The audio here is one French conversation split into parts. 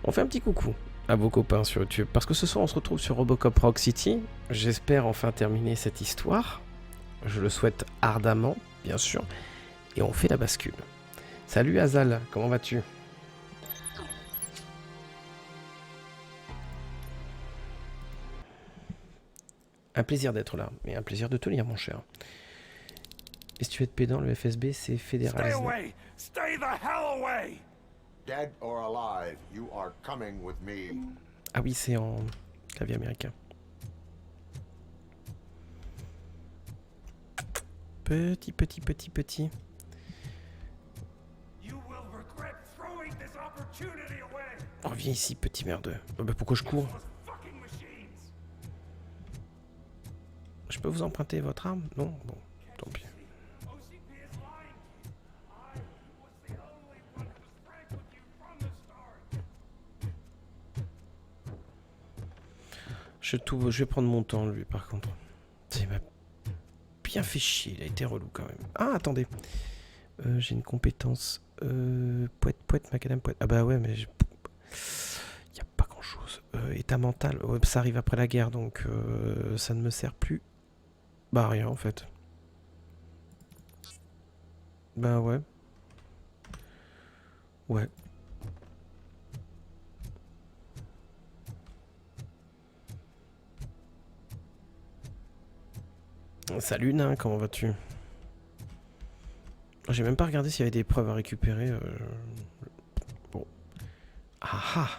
On fait un petit coucou à vos copains sur YouTube, parce que ce soir on se retrouve sur Robocop Rock City. J'espère enfin terminer cette histoire. Je le souhaite ardemment, bien sûr. Et on fait la bascule. Salut Azal, comment vas-tu? Un plaisir d'être là, mais un plaisir de te lire, mon cher. Et si tu es de pédant, le FSB, c'est fédéralisé. Stay the hell away! Dead or alive, you are coming with me. Ah oui, c'est en clavier américain. Petit. Reviens ici, petit merdeux. Oh, bah pourquoi je cours? Je peux vous emprunter votre arme? Non? Bon, tant pis. Je vais prendre mon temps, lui, par contre. Il m'a bien fait chier, il a été relou quand même. Ah, attendez. J'ai une compétence. Poète, macadam, poète. Ah bah ouais, mais... Il n'y a pas grand-chose. État mental. Ouais, ça arrive après la guerre, donc ça ne me sert plus. Bah rien, en fait. Bah ouais. Ouais. Salut nain, comment vas-tu? J'ai même pas regardé s'il y avait des preuves à récupérer. Bon. Ah ah.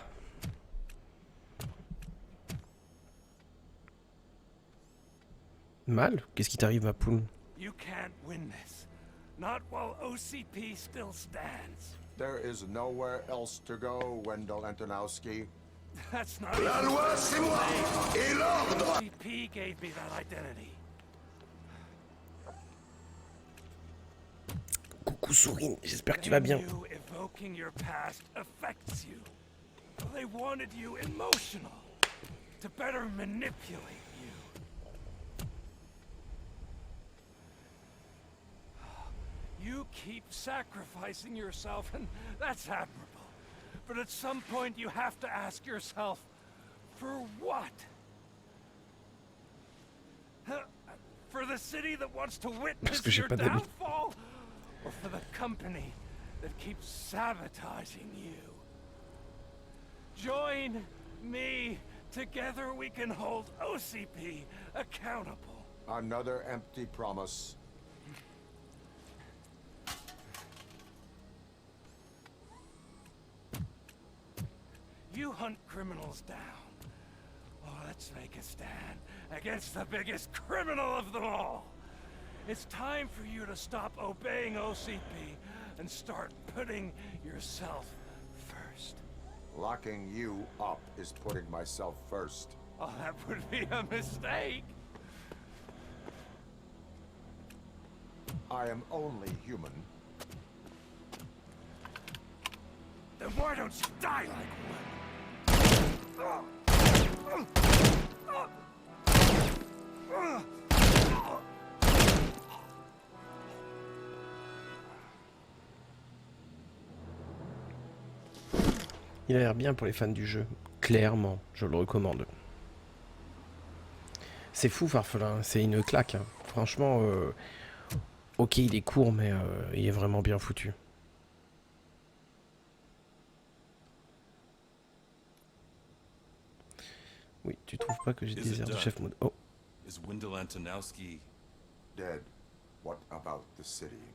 Mal? Qu'est-ce qui t'arrive, ma poule? You can't win this. Not while OCP still stands. There is nowhere else to go, Wendell Antonowski. That's not La loi, c'est moi et l'ordre. OCP gave me that identity. Coucou Sourine, j'espère que tu vas bien. They knew evoking your past affects you. They wanted you emotional to better manipulate you. You keep sacrificing yourself, and that's admirable. But at some point you have to ask yourself, for what? For the city that wants to witness your downfall? Or for the company that keeps sabotaging you? Join me. Together we can hold OCP accountable. Another empty promise. You hunt criminals down. Oh, let's make a stand against the biggest criminal of them all. It's time for you to stop obeying OCP and start putting yourself first. Locking you up is putting myself first. Oh, that would be a mistake. I am only human. Then why don't you die like one? Il a l'air bien pour les fans du jeu. Clairement, je le recommande. C'est fou, Farfelin, c'est une claque. Hein. Franchement, ok, il est court, mais il est vraiment bien foutu. Oui, tu trouves pas que j'ai des airs de chef mode? Oh. Is Wendell Antonowski Dead. What about the city?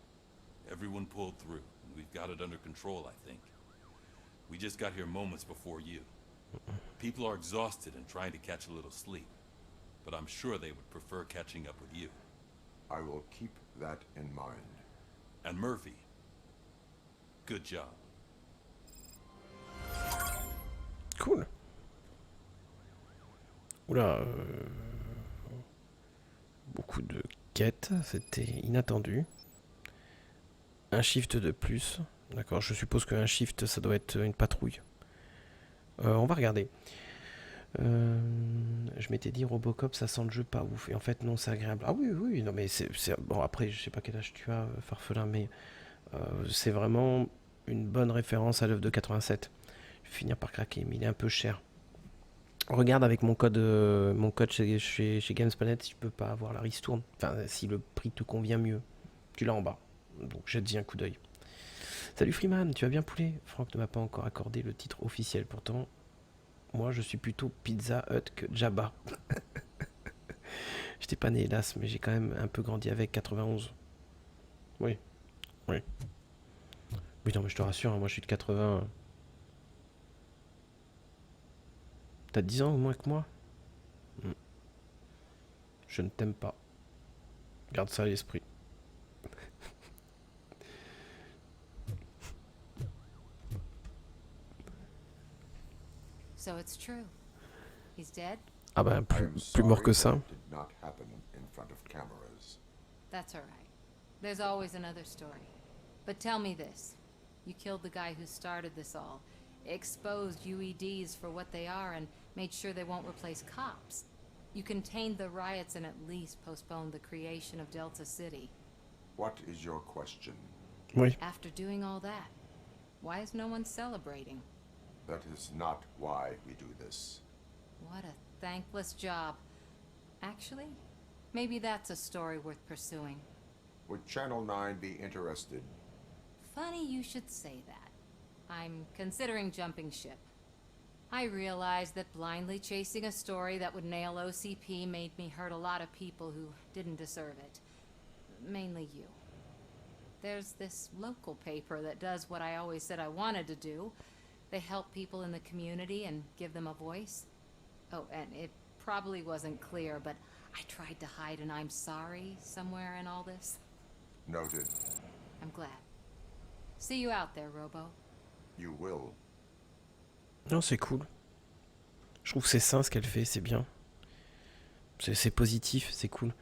everyone pulled through? We've got it under control, I think. We just got here moments before you. People are exhausted and trying to catch a little sleep, but I'm sure they would prefer catching up with you. I will keep that in mind. And Murphy, good job. Cool. Oula. Beaucoup de quêtes, c'était inattendu. Un shift de plus. D'accord, je suppose qu'un shift, ça doit être une patrouille. On va regarder. Je m'étais dit Robocop, ça sent le jeu pas ouf. Et en fait, non, c'est agréable. Ah oui, non, mais c'est... Bon, après, je sais pas quel âge tu as, Farfelin, mais c'est vraiment une bonne référence à l'œuvre de 87. finir par craquer, mais il est un peu cher. Regarde avec mon code chez Games Planet si tu peux pas avoir la ristourne. Enfin, si le prix te convient mieux. Tu l'as en bas. Donc jette-y un coup d'œil. Salut Freeman, tu vas bien poulet? Franck ne m'a pas encore accordé le titre officiel. Pourtant, moi je suis plutôt Pizza Hut que Jabba. J'étais pas né hélas, mais j'ai quand même un peu grandi avec 91. Oui. Oui. Oui, non, mais je te rassure, hein, moi je suis de 80. T'as 10 ans au moins que moi? Je ne t'aime pas. Garde ça à l'esprit. So it's true. He's dead? Ah bah, I plus am mort sorry que ça. that it did not happen in front of cameras. That's all right. There's always another story. But tell me this. You killed the guy who started this all, exposed UEDs for what they are, and made sure they won't replace cops. You contained the riots and at least postponed the creation of Delta City. What is your question? Oui. After doing all that, why is no one celebrating? That is not why we do this. What a thankless job. Actually, maybe that's a story worth pursuing. Would Channel 9 be interested? Funny you should say that. I'm considering jumping ship. I realized that blindly chasing a story that would nail OCP made me hurt a lot of people who didn't deserve it. Mainly you. There's this local paper that does what I always said I wanted to do. They help people in the community and give them a voice. Oh, and it probably wasn't clear, but I tried to hide an I'm sorry somewhere in all this. Noted. I'm glad. See you out there, Robo. You will. Non, c'est cool. Je trouve que c'est sain ce qu'elle fait, c'est bien. C'est positif, c'est cool.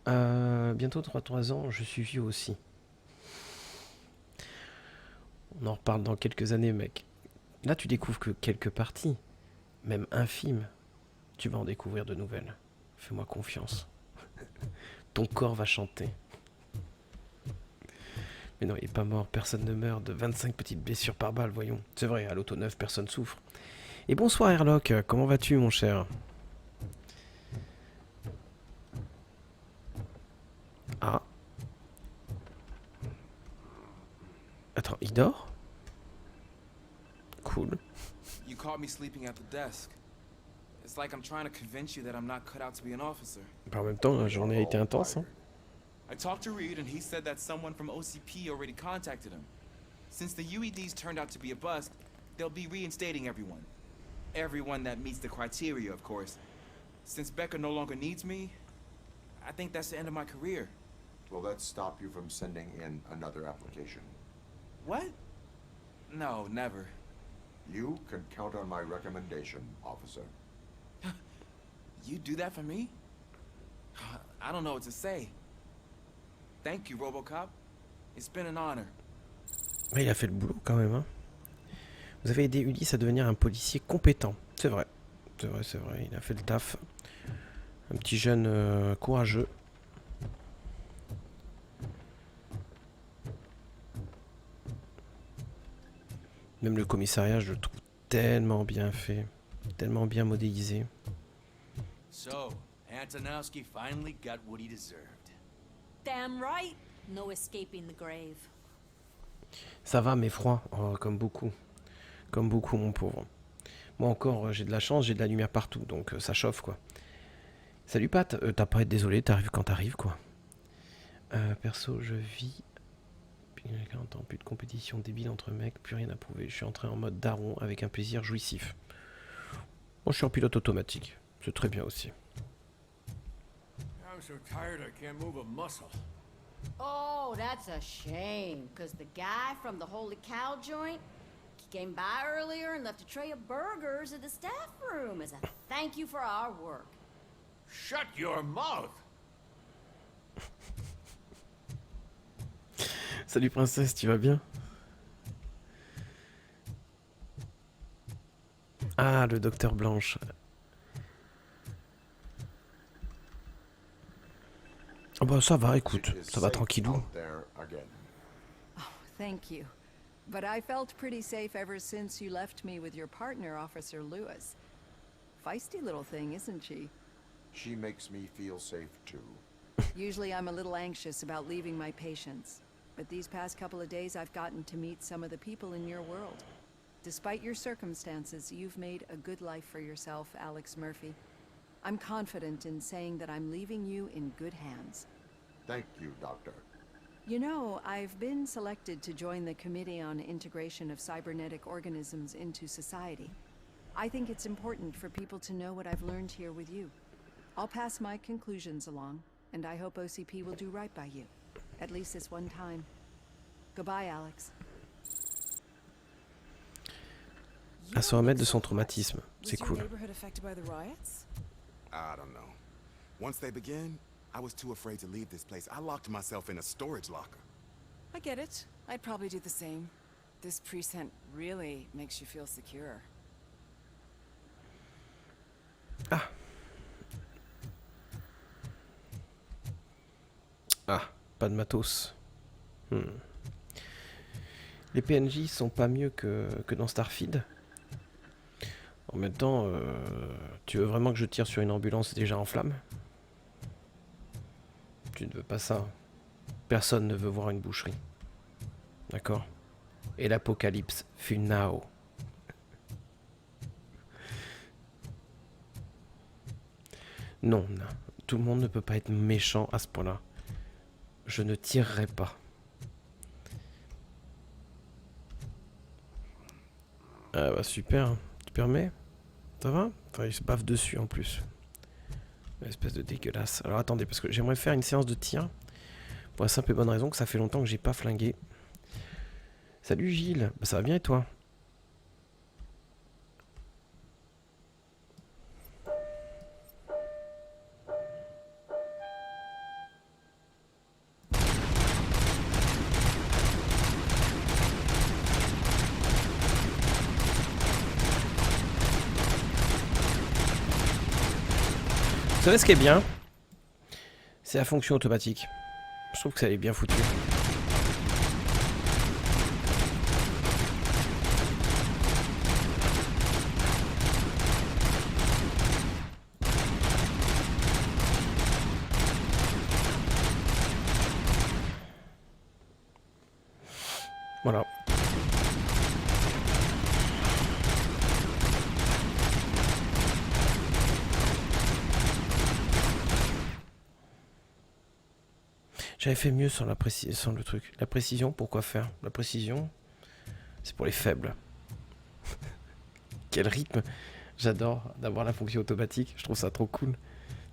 Bientôt 33 ans, je suis vieux aussi. On en reparle dans quelques années, mec. Là, tu découvres que quelques parties, même infimes, tu vas en découvrir de nouvelles. Fais-moi confiance. Ton corps va chanter. Mais non, il est pas mort, personne ne meurt de 25 petites blessures par balle, voyons. C'est vrai, à l'auto 9, personne souffre. Et bonsoir Airlock, comment vas-tu mon cher? Ah. Attends, il dort? Cool. You caught me sleeping at the desk. It's like I'm trying to convince you that I'm not cut out to be an officer. En même temps, la journée a été intense. Hein. I talked to Reed and he said that someone from OCP already contacted him. Since the UEDs turned out to be a bust, they'll be reinstating everyone. Everyone that meets the criteria, of course. Since Becca no longer needs me, I think that's the end of my career. Will that stop you from sending in another application? What? No, never. You can count on my recommendation, officer. You do that for me? I don't know what to say. Thank you, Robocop. It's been an honor. Mais il a fait le boulot quand même. Hein. Vous avez aidé Ulysse à devenir un policier compétent. C'est vrai. C'est vrai, c'est vrai. Il a fait le taf. Un petit jeune courageux. Même le commissariat, je le trouve tellement bien fait. Tellement bien modélisé. So, Antonowski finally got what he deserved. Damn right. No escaping the grave. Ça va, mais froid. Oh, comme beaucoup. Comme beaucoup, mon pauvre. Moi encore, j'ai de la chance, j'ai de la lumière partout. Donc ça chauffe, quoi. Salut Pat. T'as pas à être désolé, t'arrives quand t'arrives, quoi. Perso, je vis... Depuis 40 ans, plus de compétition débile entre mecs, plus rien à prouver. Je suis entré en mode daron avec un plaisir jouissif. Moi, je suis en pilote automatique. C'est très bien aussi. I'm so tired I can't move a muscle. Oh, that's a shame, because the guy from the Holy Cow joint, he came by earlier and left a tray of burgers in the staff room as a thank you for our work. Shut your mouth! Salut princesse, tu vas bien? Ah, le docteur Blanche. Oh bah ça va, écoute, ça va tranquillou. Oh, thank you. But I felt pretty safe ever since you left me with your partner, Officer Lewis. Feisty little thing, isn't she? She makes me feel safe too. Usually I'm a little anxious about leaving my patients, but these past couple of days I've gotten to meet some of the people in your world. Despite your circumstances, you've made a good life for yourself, Alex Murphy. I'm confident in saying that I'm leaving you in good hands. Thank you, Doctor. You know, I've been selected to join the Committee on Integration of Cybernetic Organisms into Society. I think it's important for people to know what I've learned here with you. I'll pass my conclusions along, and I hope OCP will do right by you. At least this one time. Goodbye, Alex. Elle se remettre de son traumatisme. C'est cool. I don't know. Once they begin, I was too afraid to leave this place. I locked myself in a storage locker. I get it. I'd probably do the same. This precinct really makes you feel secure. Ah. Ah, pas de matos. Les PNJ sont pas mieux que dans Starfield. En même temps, tu veux vraiment que je tire sur une ambulance déjà en flammes? Tu ne veux pas ça. Personne ne veut voir une boucherie. D'accord? Et l'apocalypse fut now. Non, non, tout le monde ne peut pas être méchant à ce point-là. Je ne tirerai pas. Ah bah super, tu permets? Ça va? Enfin, il se baffe dessus en plus. Espèce de dégueulasse. Alors attendez, parce que j'aimerais faire une séance de tir. Pour la simple et bonne raison que ça fait longtemps que j'ai pas flingué. Salut Gilles, bah, ça va bien et toi? Vous savez ce qui est bien? C'est la fonction automatique. Je trouve que ça est bien foutu. Voilà. J'avais fait mieux sur sur le truc. La précision, pourquoi faire? La précision, c'est pour les faibles. Quel rythme! J'adore d'avoir la fonction automatique. Je trouve ça trop cool.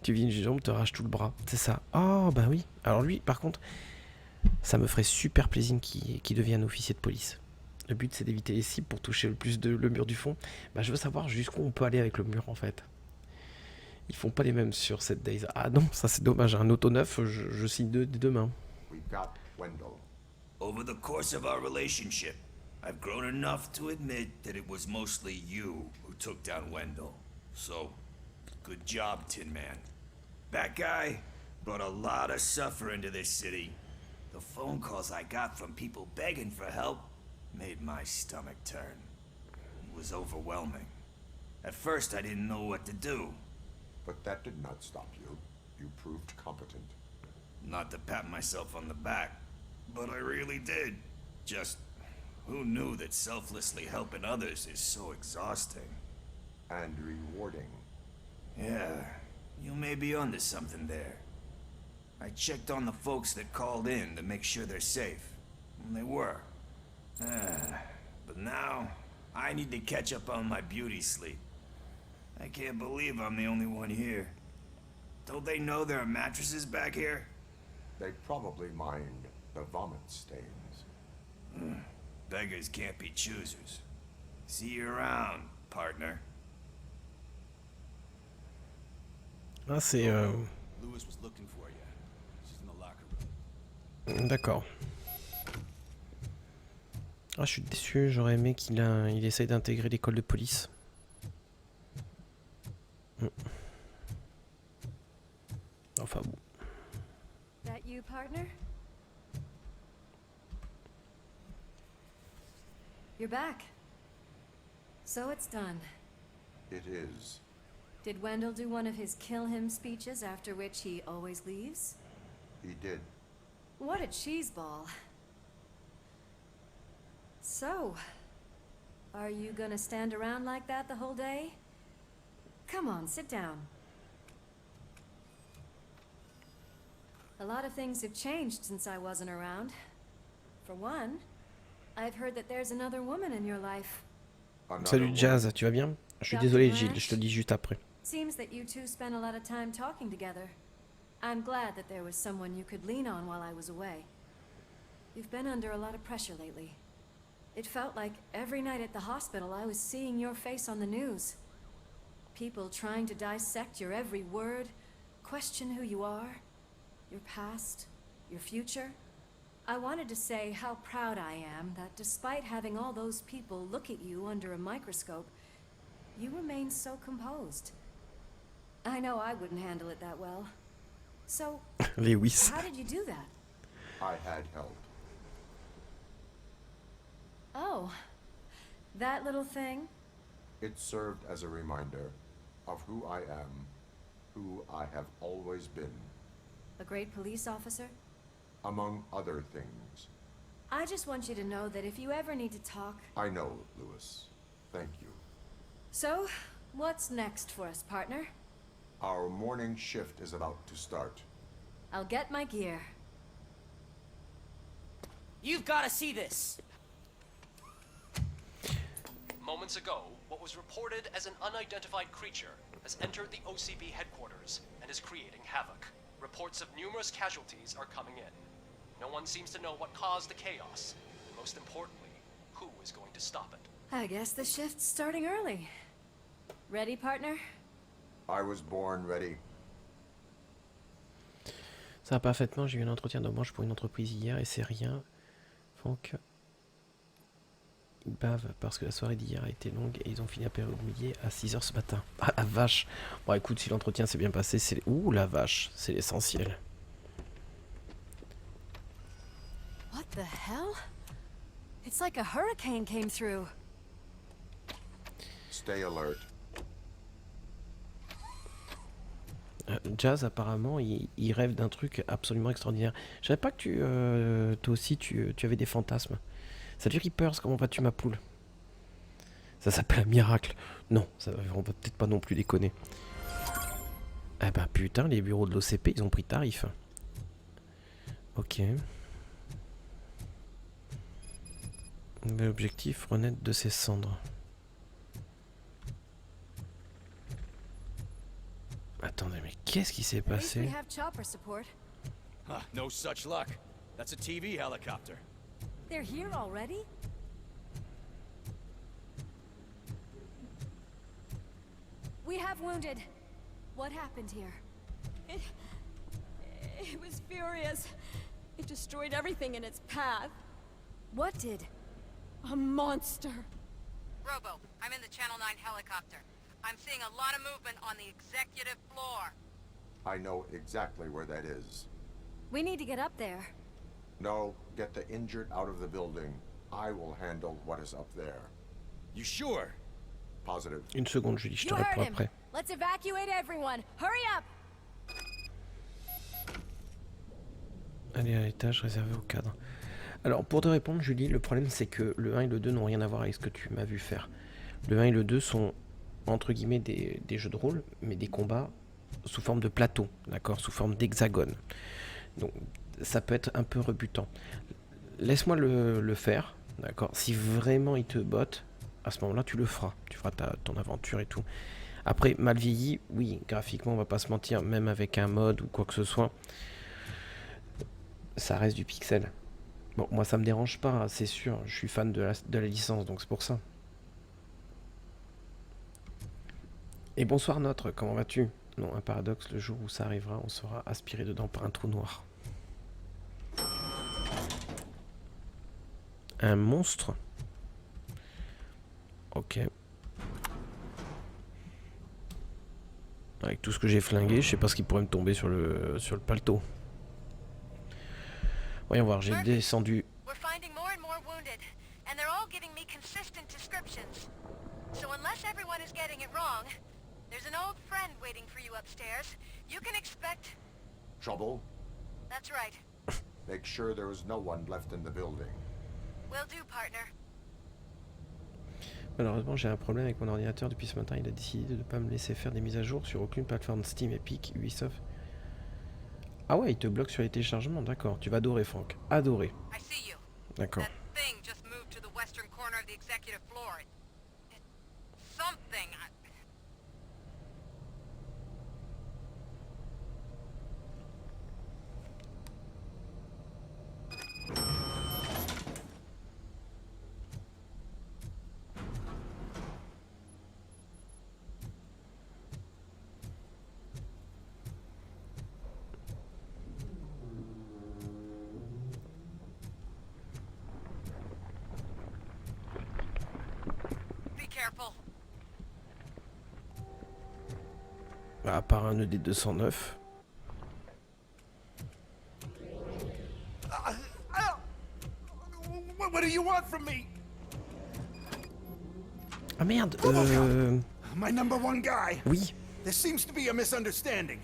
Tu vis une jambe, te arraches tout le bras. C'est ça. Oh, bah oui. Alors lui, par contre, ça me ferait super plaisir qu'il devienne officier de police. Le but, c'est d'éviter les cibles pour toucher le plus le mur du fond. Bah, je veux savoir jusqu'où on peut aller avec le mur, en fait. Ils font pas les mêmes sur cette Days. Ah non, ça c'est dommage. Un auto neuf, je signe des deux mains. We got Wendell. Over the course of our relationship, I've grown enough to admit that it was mostly you who took down Wendell. So, good job, Tin Man. That guy brought a lot of suffering to this city. The phone calls I got from people begging for help made my stomach turn. It was overwhelming. At first, I didn't know what to do. But that did not stop you. You proved competent. Not to pat myself on the back, but I really did. Just, who knew that selflessly helping others is so exhausting? And rewarding. Yeah, you may be onto something there. I checked on the folks that called in to make sure they're safe. And they were. But now, I need to catch up on my beauty sleep. I can't believe I'm the only one here. Don't they know there are mattresses back here? They probably mind the vomit stains. Beggars can't be choosers. See you around, partner. Ah, c'est... Lewis was looking for you. She's in the locker room. D'accord. Ah, je suis déçu. J'aurais aimé il essaye d'intégrer l'école de police. Enfin bon. That you, partner? You're back. So it's done. It is. Did Wendell do one of his kill him speeches after which he always leaves? He did. What a cheeseball. So, are you gonna stand around like that the whole day? Come on, sit down. A lot of things have changed since I wasn't around. For one, I've heard that there's another woman in your life. Salut Jazz, tu vas bien? Je suis désolé Gilles, je te le dis juste après. Seems that you two spent a lot of time talking together. I'm glad that there was someone you could lean on while I was away. You've been under a lot of pressure lately. It felt like every night at the hospital I was seeing your face on the news. People trying to dissect your every word, question who you are, your past, your future. I wanted to say how proud I am that despite having all those people look at you under a microscope, you remain so composed. I know I wouldn't handle it that well. So, Lewis. how did you do that? I had help. Oh, that little thing? It served as a reminder of who I am, who I have always been. A great police officer? Among other things. I just want you to know that if you ever need to talk... I know, Lewis. Thank you. So, what's next for us, partner? Our morning shift is about to start. I'll get my gear. You've got to see this! Moments ago, what was reported as an unidentified creature has entered the OCB headquarters and is creating havoc. Reports of numerous casualties are coming in. No one seems to know what caused the chaos. And most importantly, who is going to stop it. I guess the shift's starting early. Ready, partner? I was born ready. Ça va parfaitement, j'ai eu un entretien d'embauche pour une entreprise hier et c'est rien. Franck, ils bavent parce que la soirée d'hier a été longue et ils ont fini à période à 6h ce matin. Ah la vache. Bon écoute, si l'entretien s'est bien passé, c'est... Ouh la vache, c'est l'essentiel. What the hell? It's like a hurricane came through. Stay alert. Jazz apparemment il rêve d'un truc absolument extraordinaire. Je savais pas que tu toi aussi tu avais des fantasmes. Salut Reapers, comment vas-tu ma poule? Ça s'appelle un miracle. Non, ça, on va peut-être pas non plus déconner. Ah bah putain, les bureaux de l'OCP ils ont pris tarif. Ok. L'objectif, renaître de ses cendres. Attendez, mais qu'est-ce qui s'est passé? No such luck. That's a TV helicopter. They're here already? We have wounded. What happened here? It was furious. It destroyed everything in its path. What did? A monster. Robo, I'm in the Channel 9 helicopter. I'm seeing a lot of movement on the executive floor. I know exactly where that is. We need to get up there. No, get the injured out of the building. I will handle what is up there. You sure? Positive. Une seconde, Julie, je te You heard réponds him. après. Let's evacuate everyone. Hurry up. Allez à l'étage réservé au cadre. Alors pour te répondre Julie, le problème c'est que le 1 et le 2 n'ont rien à voir avec ce que tu m'as vu faire. Le 1 et le 2 sont entre guillemets des jeux de rôle, mais des combats sous forme de plateau, d'accord, sous forme d'hexagone. Donc ça peut être un peu rebutant. Laisse-moi le faire, d'accord. Si vraiment il te botte, à ce moment-là tu le feras. Tu feras ton aventure et tout. Après, mal vieilli, oui, graphiquement on va pas se mentir, même avec un mode ou quoi que ce soit, ça reste du pixel. Bon, moi ça me dérange pas, c'est sûr, je suis fan de la licence, donc c'est pour ça. Et bonsoir Notre, comment vas-tu? Non, un paradoxe, le jour où ça arrivera, on sera aspiré dedans par un trou noir. Un monstre? Ok. Avec tout ce que j'ai flingué, je sais pas ce qui pourrait me tomber sur le paletot. Voyons voir, j'ai descendu. getting it wrong. There's an old friend waiting for you upstairs. You can expect... Trouble? That's right. Make sure there is no one left in the building. Will do, partner. Malheureusement, j'ai un problème avec mon ordinateur depuis ce matin. Il a décidé de ne pas me laisser faire des mises à jour sur aucune plateforme Steam, Epic, Ubisoft. Ah ouais, il te bloque sur les téléchargements, d'accord. Tu vas adorer, Franck. Adorer. D'accord. À part un ED 209. What do you want from me? Ah merde, My number one guy. Oui. There seems to be a misunderstanding.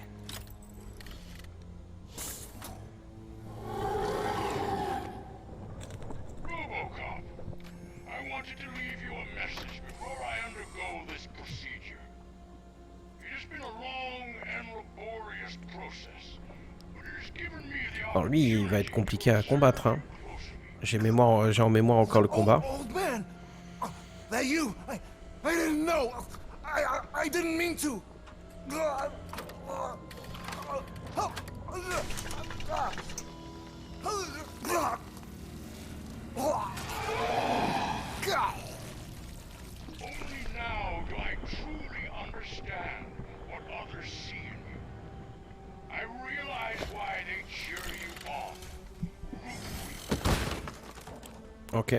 Robocop, I wanted to leave you a message before I undergo this procedure. It has been a long and laborious process, but it has given me the Alors lui, il va être compliqué à combattre, hein. J'ai en mémoire encore le combat. Old man, that you? I didn't know. I didn't mean to. Only now do I truly understand what others see in you. I realize why they cheer you on. Ok.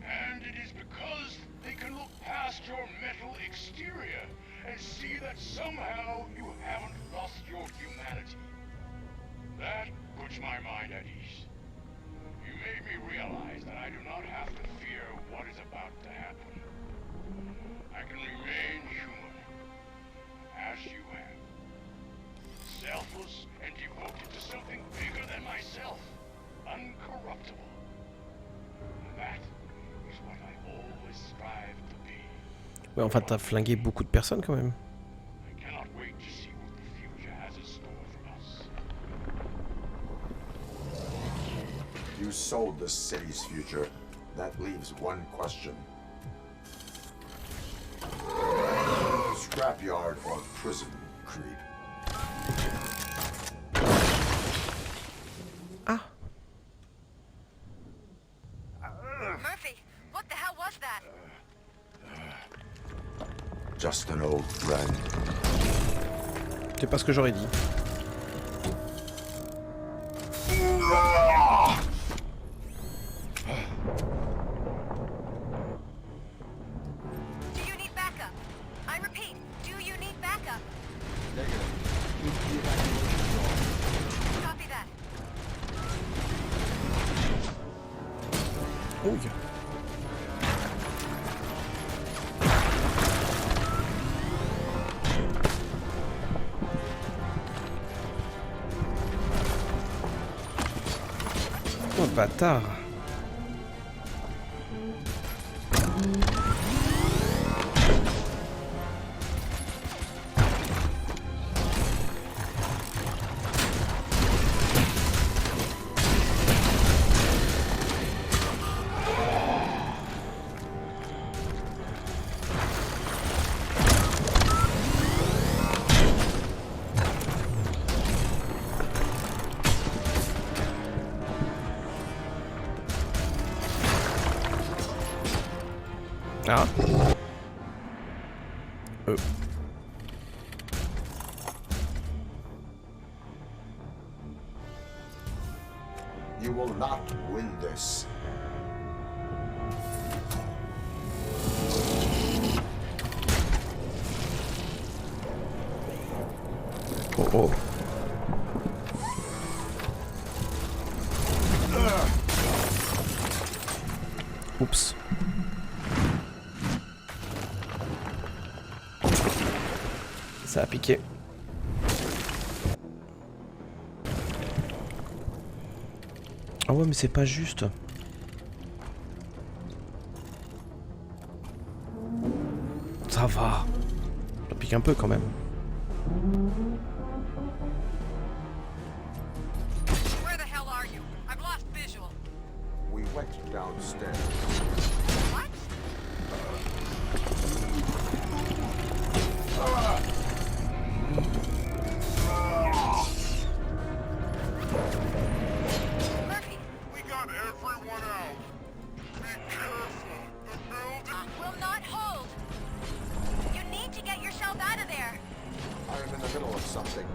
And it is because they can look past your metal exterior and see that somehow you haven't lost your humanity. That puts my mind at ease. You made me realize that I do not have to fear what is about to happen. I can remain human, as you have. Selfless and devoted to something bigger than myself. Uncorruptible. That is what I always strive to be. Ouais, enfin, t'as flingué beaucoup de personnes quand même. I cannot wait to see what the future has in store for us. You sold the city's future. That leaves one question. Scrapyard or prison, Creed? Ah. Murphy, what the hell was that? Just an old friend. C'est pas ce que j'aurais dit. Do you need backup? I repeat, do you need backup? Copy that. Oh yeah. Oh bâtard. Ah. You will not win this. Oh oh. Oups. Ça a piqué. Ah ouais, mais c'est pas juste. Ça va. Ça pique un peu quand même. Where the hell are you? I've lost visual. We went downstairs. What? Murphy. We got everyone out. Be careful. The building Will not hold. You need to get yourself out of there. I am in the middle of something.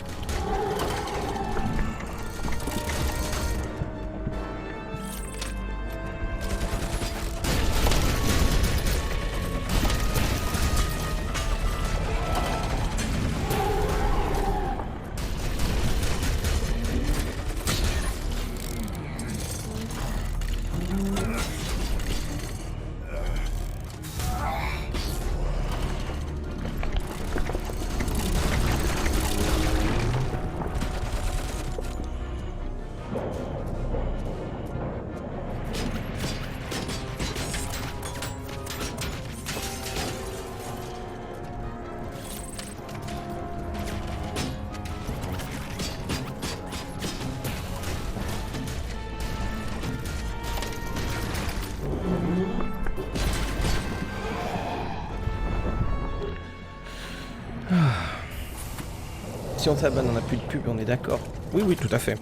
Si on s'abonne, on n'a plus de pub, on est d'accord. Oui, oui, tout à fait.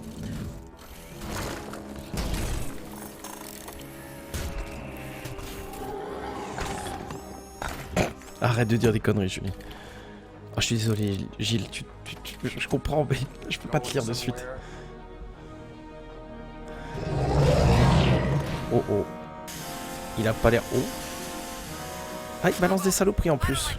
Arrête de dire des conneries, Julie. Oh, je suis désolé, Gilles, je comprends, mais je peux pas te lire de suite. Oh oh. Il a pas l'air haut. Ah, il balance des saloperies en plus.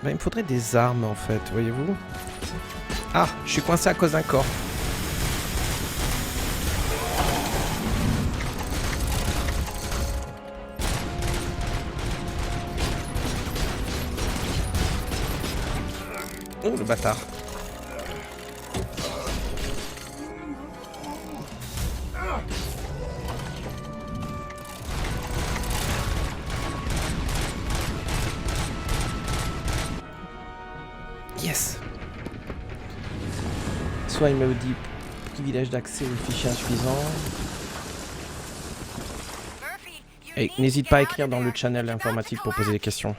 Bah, il me faudrait des armes en fait, voyez-vous. Ah, je suis coincé à cause d'un corps. Oh, le bâtard. Yes. Soit il me dit privilège d'accès aux fichiers insuffisants. Et n'hésite pas à écrire dans le channel informatique pour poser des questions.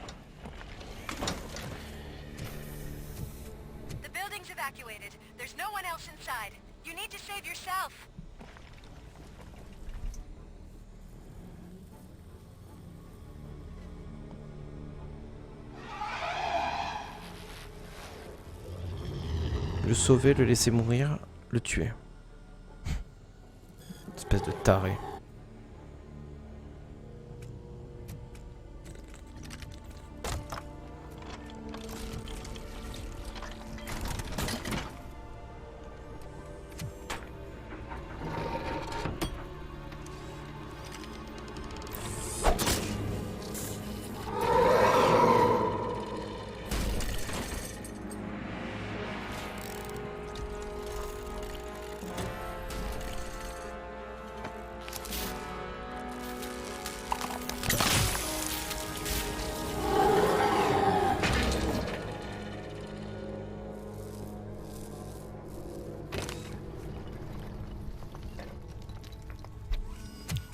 Le sauver, le laisser mourir, le tuer. Espèce de taré.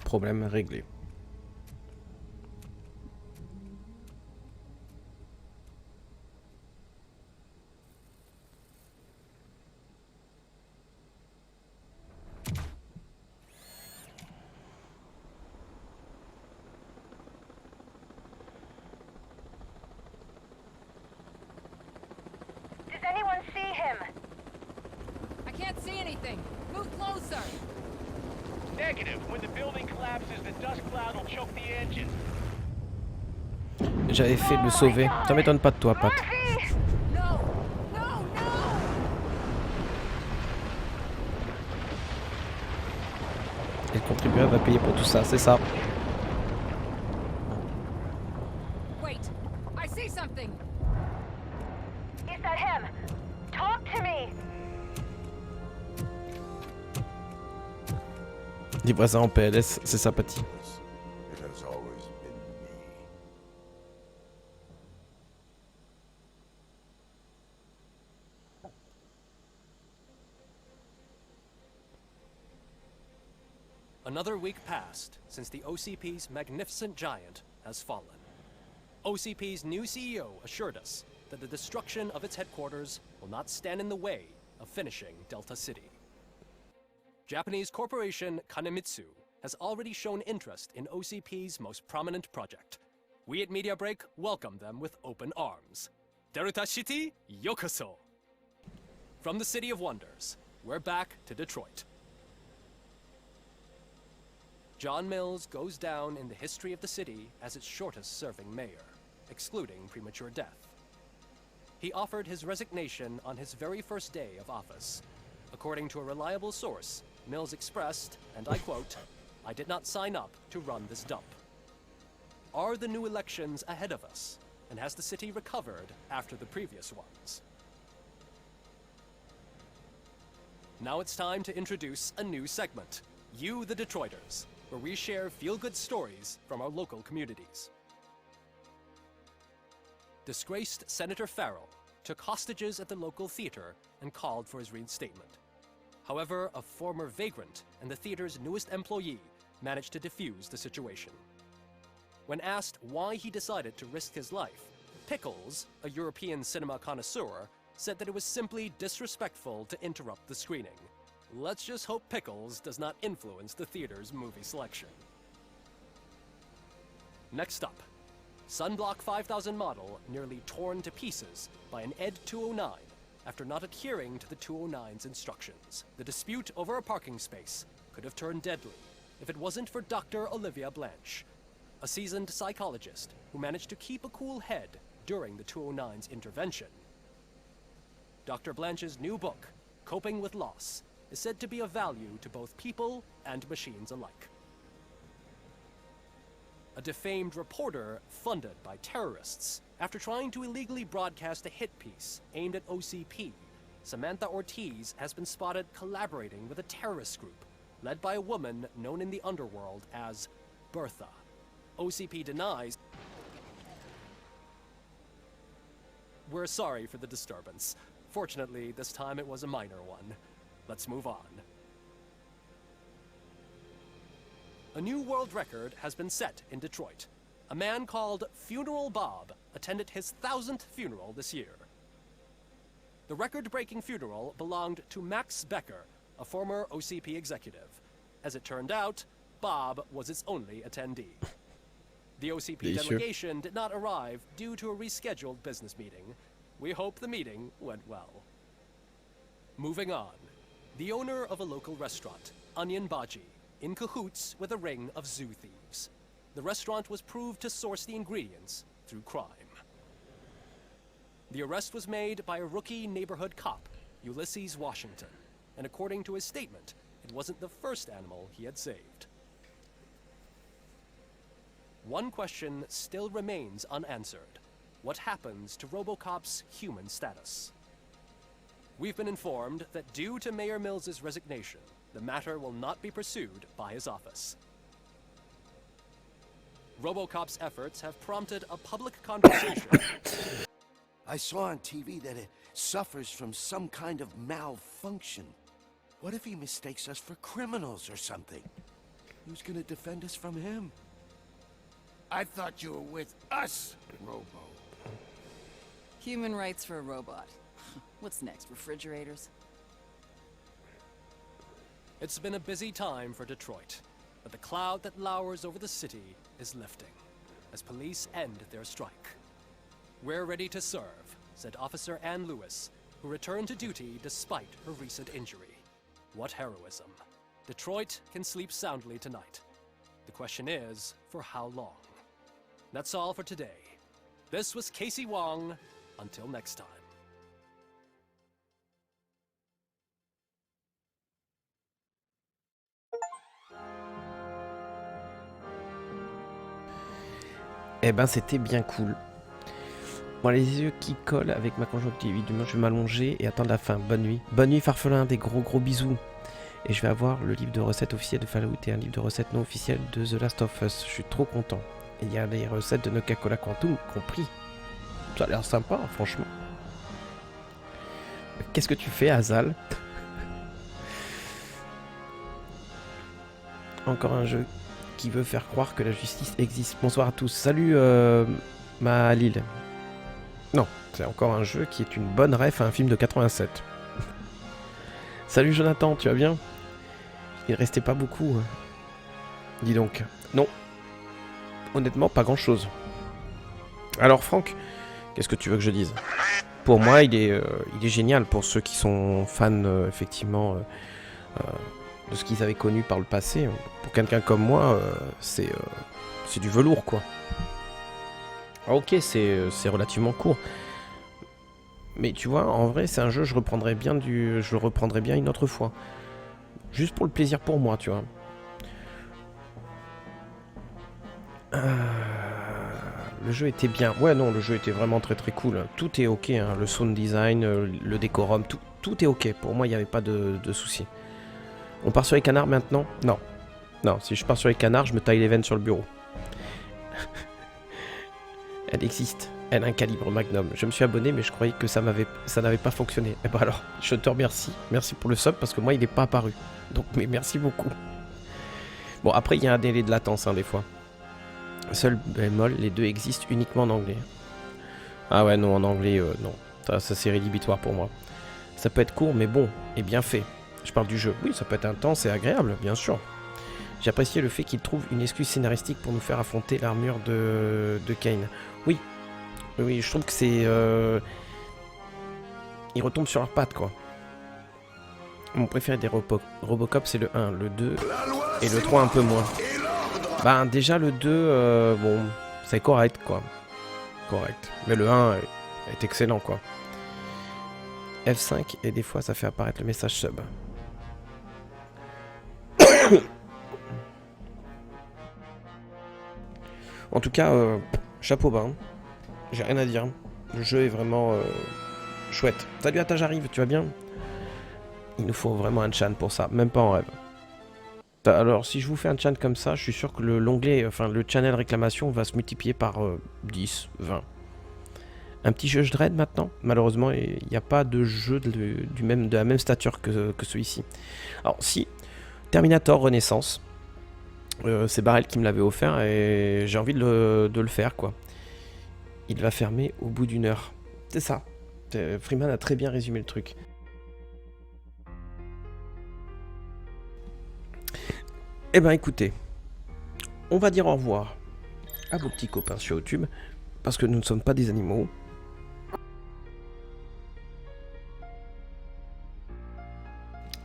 Problème réglé. Does anyone see him? I can't see anything. Move closer. Negative. When the building collapses, the dust cloud will choke the engine. J'avais fait de le sauver. Ça m'étonne pas de toi, Pat. Et le contribuable va payer pour tout ça, c'est ça. Des voisins en PLS, c'est sympathique. It has always been me. Another week passed since the OCP's magnificent giant has fallen. OCP's new CEO assured us that the destruction of its headquarters will not stand in the way of finishing Delta City. Japanese corporation Kanemitsu has already shown interest in OCP's most prominent project. We at Media Break welcome them with open arms. Delta City, yokoso! From the City of Wonders, we're back to Detroit. John Mills goes down in the history of the city as its shortest-serving mayor, excluding premature death. He offered his resignation on his very first day of office. According to a reliable source, Mills expressed, and I quote, "I did not sign up to run this dump." Are the new elections ahead of us, and has the city recovered after the previous ones? Now it's time to introduce a new segment, You the Detroiters, where we share feel-good stories from our local communities. Disgraced Senator Farrell took hostages at the local theater and called for his reinstatement. However, a former vagrant and the theater's newest employee managed to defuse the situation. When asked why he decided to risk his life, Pickles, a European cinema connoisseur, said that it was simply disrespectful to interrupt the screening. Let's just hope Pickles does not influence the theater's movie selection. Next up, Sunblock 5000 model nearly torn to pieces by an ED 209 after not adhering to the 209's instructions. The dispute over a parking space could have turned deadly if it wasn't for Dr. Olivia Blanche, a seasoned psychologist who managed to keep a cool head during the 209's intervention. Dr. Blanche's new book, Coping with Loss, is said to be of value to both people and machines alike. A defamed reporter funded by terrorists after trying to illegally broadcast a hit piece aimed at OCP, Samantha Ortiz has been spotted collaborating with a terrorist group led by a woman known in the underworld as Bertha. OCP denies. We're sorry for the disturbance. Fortunately, this time it was a minor one. Let's move on. A new world record has been set in Detroit. A man called Funeral Bob attended his 1000th funeral this year. The record-breaking funeral belonged to Max Becker, a former OCP executive. As it turned out, Bob was its only attendee. The OCP delegation did not arrive due to a rescheduled business meeting. We hope the meeting went well. Moving on. The owner of a local restaurant, Onion Baji, in cahoots with a ring of zoo thieves. The restaurant was proved to source the ingredients through crime. The arrest was made by a rookie neighborhood cop, Ulysses Washington, and according to his statement, it wasn't the first animal he had saved. One question still remains unanswered. What happens to Robocop's human status? We've been informed that due to Mayor Mills's resignation, the matter will not be pursued by his office. Robocop's efforts have prompted a public conversation. I saw on TV that it suffers from some kind of malfunction. What if he mistakes us for criminals or something? Who's gonna defend us from him? I thought you were with us, Robo. Human rights for a robot. What's next, refrigerators? It's been a busy time for Detroit, but the cloud that lowers over the city is lifting as police end their strike. We're ready to serve, said Officer Ann Lewis, who returned to duty despite her recent injury. What heroism. Detroit can sleep soundly tonight. The question is, for how long? That's all for today. This was Casey Wong. Until next time. Eh ben c'était bien cool. Bon, les yeux qui collent avec ma conjonctive, évidemment je vais m'allonger et attendre la fin. Bonne nuit. Bonne nuit Farfelin, des gros bisous. Et je vais avoir le livre de recettes officiel de Fallout et un livre de recettes non officiel de The Last of Us. Je suis trop content. Et il y a les recettes de Coca-Cola Quantum compris. Ça a l'air sympa, franchement. Qu'est-ce que tu fais, Azal? Encore un jeu qui veut faire croire que la justice existe. Bonsoir à tous. Salut, ma Lille. Non, c'est encore un jeu qui est une bonne ref à un film de 87. Salut Jonathan, tu vas bien? Il restait pas beaucoup. Dis donc. Non. Honnêtement, pas grand-chose. Alors Franck, qu'est-ce que tu veux que je dise? Pour moi, il est génial pour ceux qui sont fans, effectivement, de ce qu'ils avaient connu par le passé. Pour quelqu'un comme moi, c'est du velours, quoi. Ah, ok, c'est relativement court. Mais tu vois, en vrai, c'est un jeu, je le reprendrai bien une autre fois. Juste pour le plaisir pour moi, tu vois. Le jeu était bien. Ouais, non, le jeu était vraiment très très cool. Tout est ok, hein. Le sound design, le décorum, tout est ok. Pour moi, il n'y avait pas de soucis. On part sur les canards maintenant? Non. Non, si je pars sur les canards, je me taille les veines sur le bureau. Elle existe. Elle a un calibre magnum. Je me suis abonné, mais je croyais que ça n'avait pas fonctionné. Et bah alors, je te remercie. Merci pour le sub, parce que moi, il n'est pas apparu. Donc, mais merci beaucoup. Bon, après, il y a un délai de latence, hein, des fois. Seul bémol, les deux existent uniquement en anglais. Ah ouais, non, en anglais, non. Ça c'est rédhibitoire pour moi. Ça peut être court, mais bon, et bien fait. Je parle du jeu. Oui, ça peut être intense et agréable, bien sûr. J'ai apprécié le fait qu'il trouve une excuse scénaristique pour nous faire affronter l'armure de Kane. Oui. Oui, je trouve que c'est... Ils retombent sur leurs pattes, quoi. Mon préféré des Robocop, c'est le 1, le 2 et le 3 un peu moins. Ben déjà le 2, bon, c'est correct, quoi. Correct. Mais le 1 est excellent, quoi. F5, et des fois ça fait apparaître le message sub. En tout cas, chapeau bas. Hein. J'ai rien à dire. Le jeu est vraiment chouette. Salut Atta, j'arrive, tu vas bien? Il nous faut vraiment un chan pour ça, même pas en rêve. Alors, si je vous fais un chan comme ça, je suis sûr que l'onglet, enfin le channel réclamation va se multiplier par 10, 20. Un petit jeu dread maintenant. Malheureusement, il n'y a pas de jeu de la même stature que celui-ci. Alors, si, Terminator Renaissance, c'est Barrel qui me l'avait offert et j'ai envie de le faire, quoi. Il va fermer au bout d'1 heure. C'est ça. Freeman a très bien résumé le truc. Eh ben écoutez, on va dire au revoir à vos petits copains sur YouTube, parce que nous ne sommes pas des animaux.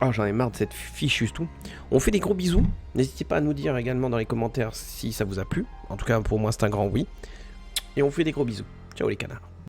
Ah, j'en ai marre de cette fichue tout. On fait des gros bisous. N'hésitez pas à nous dire également dans les commentaires si ça vous a plu. En tout cas, pour moi, c'est un grand oui. Et on fait des gros bisous. Ciao les canards.